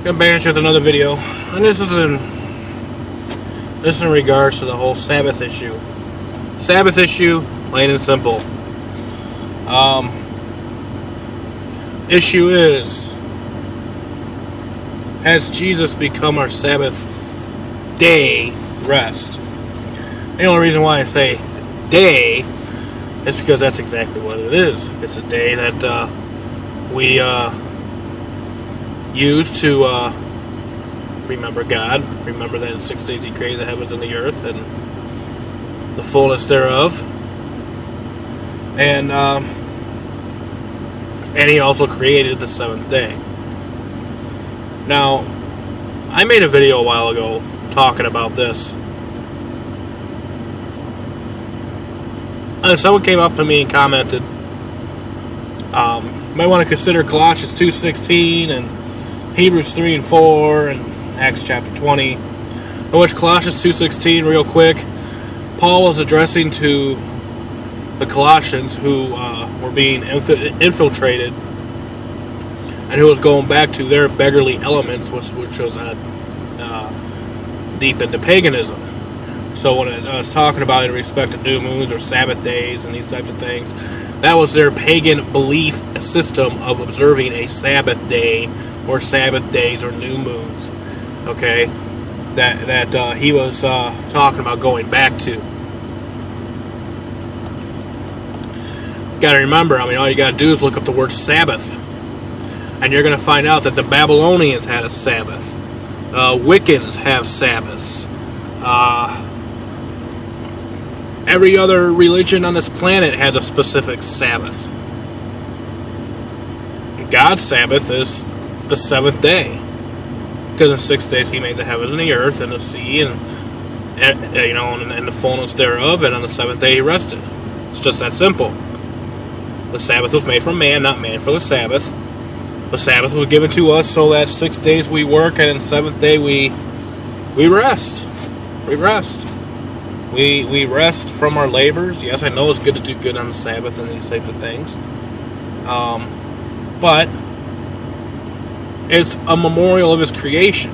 Come back with another video, and this is in regards to the whole Sabbath issue. Sabbath issue, plain and simple. Issue is, has Jesus become our Sabbath day rest? The only reason why I say day is because that's exactly what it is. It's a day that we use to remember God, remember that in 6 days He created the heavens and the earth and the fullness thereof, and He also created the seventh day. Now, I made a video a while ago talking about this, and someone came up to me and commented, you might want to consider Colossians 2:16 and Hebrews 3 and 4 and Acts chapter 20. In which Colossians 2:16, real quick, Paul was addressing to the Colossians who were being infiltrated and who was going back to their beggarly elements, which was deep into paganism. So when I was talking about in respect to new moons or Sabbath days and these types of things, that was their pagan belief system of observing a Sabbath day or Sabbath days or new moons. Okay, that he was talking about going back to. Got to remember, I mean, all you got to do is look up the word Sabbath, and you're going to find out that the Babylonians had a Sabbath. Wiccans have Sabbaths. Every other religion on this planet has a specific Sabbath. God's Sabbath is the seventh day, because in 6 days He made the heavens and the earth and the sea and the fullness thereof, and on the seventh day He rested. It's just that simple. The Sabbath was made for man, not man for the Sabbath. The Sabbath was given to us so that 6 days we work, and in the seventh day we rest. We rest. We rest from our labors. Yes, I know it's good to do good on the Sabbath and these types of things. But it's a memorial of His creation.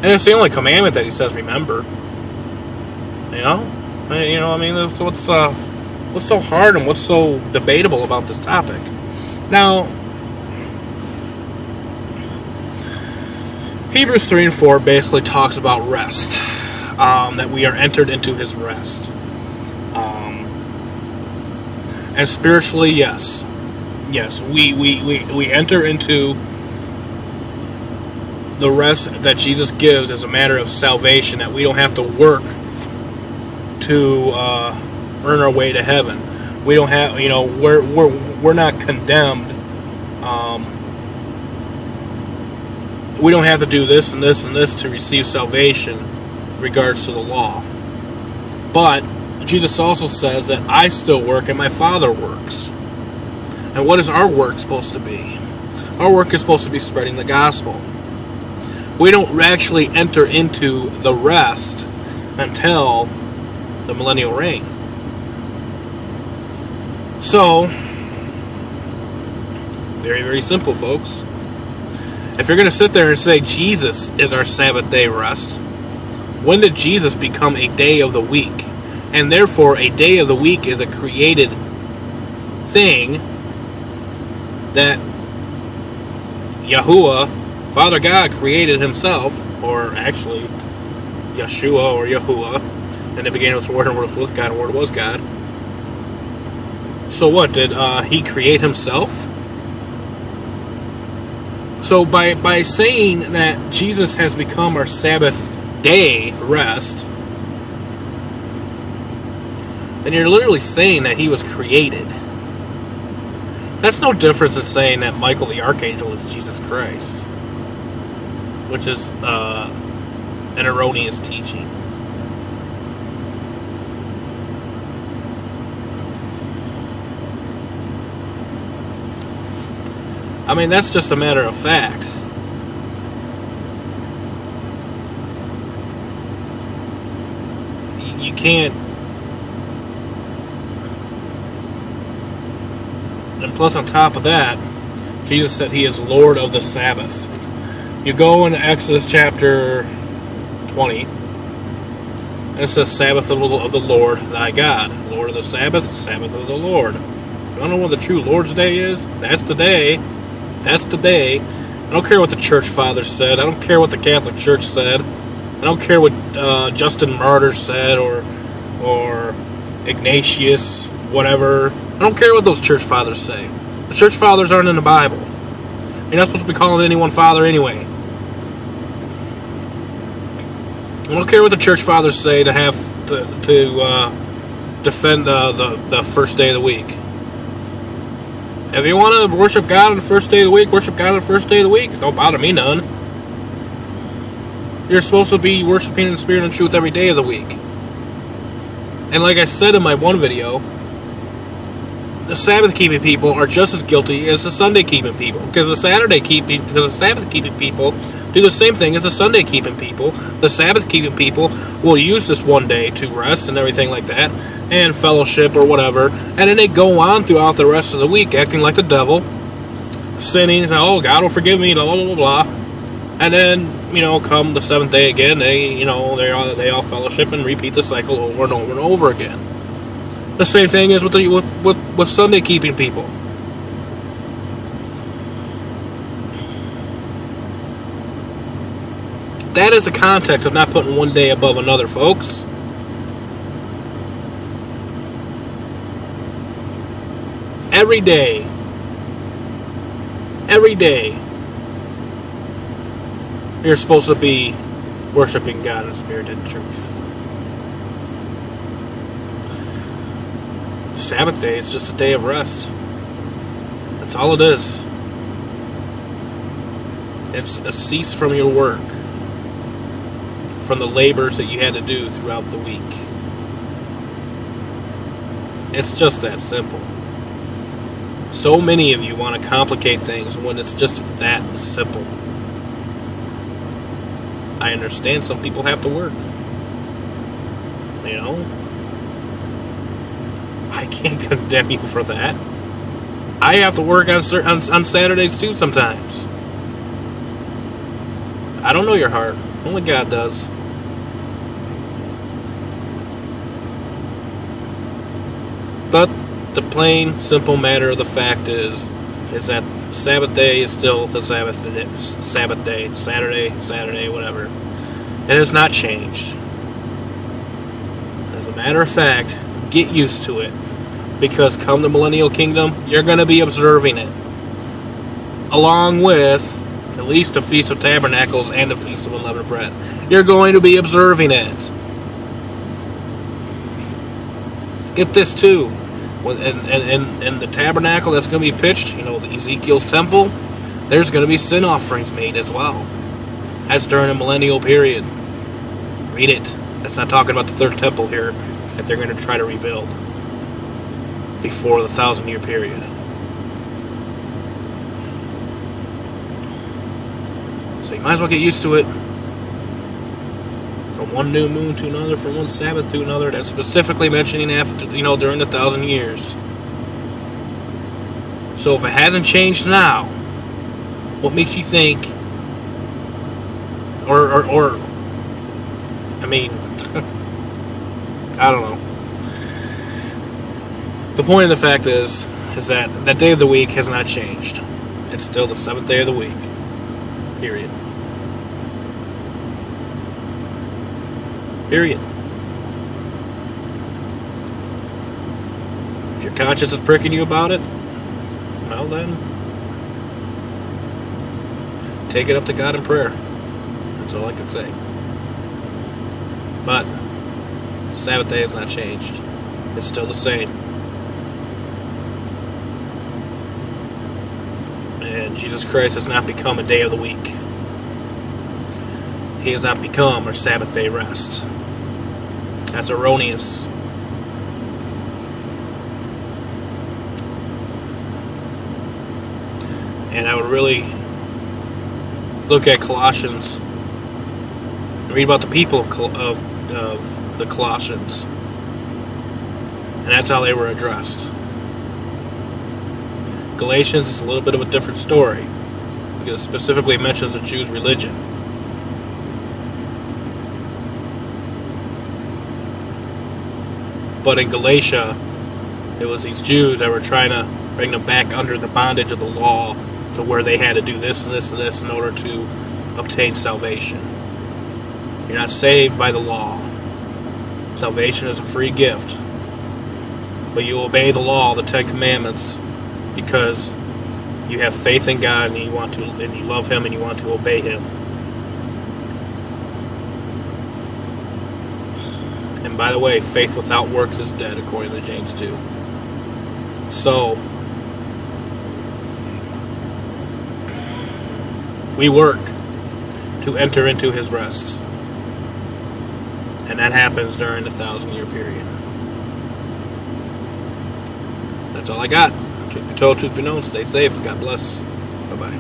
And it's the only commandment that He says remember. I mean, what's so hard and what's so debatable about this topic? Now, Hebrews 3 and 4 basically talks about rest. That we are entered into His rest. And spiritually, yes. Yes, we enter into the rest that Jesus gives as a matter of salvation, that we don't have to work to earn our way to heaven. We don't have, we're not condemned. We don't have to do this and this and this to receive salvation in regards to the law. But Jesus also says that I still work and my Father works. And what is our work supposed to be? Our work is supposed to be spreading the gospel. We don't actually enter into the rest until the millennial reign. So, very, very simple, folks. If you're going to sit there and say Jesus is our Sabbath day rest, when did Jesus become a day of the week? And therefore, a day of the week is a created thing that Yahuwah, Father God, created Himself, or actually Yeshua or Yahuwah. In the beginning was the Word, and the Word was with God, and the Word was God. So what, did He create Himself? So by saying that Jesus has become our Sabbath day rest, then you're literally saying that He was created. That's no difference than saying that Michael the Archangel is Jesus Christ, which is an erroneous teaching. I mean, that's just a matter of fact. You can't. And plus, on top of that, Jesus said He is Lord of the Sabbath. You go into Exodus chapter 20, and it says, Sabbath of the Lord thy God. Lord of the Sabbath, Sabbath of the Lord. You don't know what the true Lord's Day is? That's the day. That's the day. I don't care what the church fathers said. I don't care what the Catholic Church said. I don't care what Justin Martyr said or Ignatius, whatever. I don't care what those church fathers say. The church fathers aren't in the Bible. You're not supposed to be calling anyone father anyway. I don't care what the church fathers say to have to defend the first day of the week. If you want to worship God on the first day of the week, worship God on the first day of the week. Don't bother me none. You're supposed to be worshiping in spirit and truth every day of the week. And like I said in my one video, the Sabbath-keeping people are just as guilty as the Sunday-keeping people. Because the Sabbath-keeping people do the same thing as the Sunday-keeping people. The Sabbath-keeping people will use this one day to rest and everything like that, and fellowship or whatever, and then they go on throughout the rest of the week acting like the devil, sinning, and say, oh, God will forgive me, blah, blah, blah, blah. And then, come the seventh day again, they all fellowship and repeat the cycle over and over and over again. The same thing is with Sunday-keeping people. That is the context of not putting one day above another, folks. Every day, you're supposed to be worshiping God in spirit and truth. The Sabbath day is just a day of rest. That's all it is. It's a cease from your work, from the labors that you had to do throughout the week. It's just that simple. So many of you want to complicate things when it's just that simple. I understand some people have to work. I can't condemn you for that. I have to work on Saturdays too sometimes. I don't know your heart. Only God does. But the plain, simple matter of the fact is that Sabbath day is still the Sabbath day, Saturday, whatever. It has not changed. As a matter of fact, get used to it, because come the millennial kingdom, you're going to be observing it, along with at least the Feast of Tabernacles and the Feast of Unleavened Bread. You're going to be observing it. Get this too. And the tabernacle that's going to be pitched, the Ezekiel's temple, there's going to be sin offerings made as well. That's during the millennial period. Read it. That's not talking about the third temple here that they're going to try to rebuild before the 1,000-year period. So you might as well get used to it. From one new moon to another, from one Sabbath to another. That's specifically mentioning after, during the 1,000 years. So if it hasn't changed now, what makes you think, I don't know. The point of the fact is that that day of the week has not changed. It's still the seventh day of the week. Period. If your conscience is pricking you about it, well then, take it up to God in prayer. That's all I can say. But Sabbath day has not changed. It's still the same. And Jesus Christ has not become a day of the week. He has not become our Sabbath day rest. That's erroneous. And I would really look at Colossians and read about the people of the Colossians. And that's how they were addressed. Galatians is a little bit of a different story, specifically mentions the Jews' religion. But in Galatia, it was these Jews that were trying to bring them back under the bondage of the law to where they had to do this and this and this in order to obtain salvation. You're not saved by the law. Salvation is a free gift. But you obey the law, the 10 Commandments, because you have faith in God and you love Him and you want to obey Him. And by the way, faith without works is dead, according to James 2. So, we work to enter into His rest. And that happens during the 1,000-year period. That's all I got. Truth be told, truth be known. Stay safe. God bless. Bye-bye.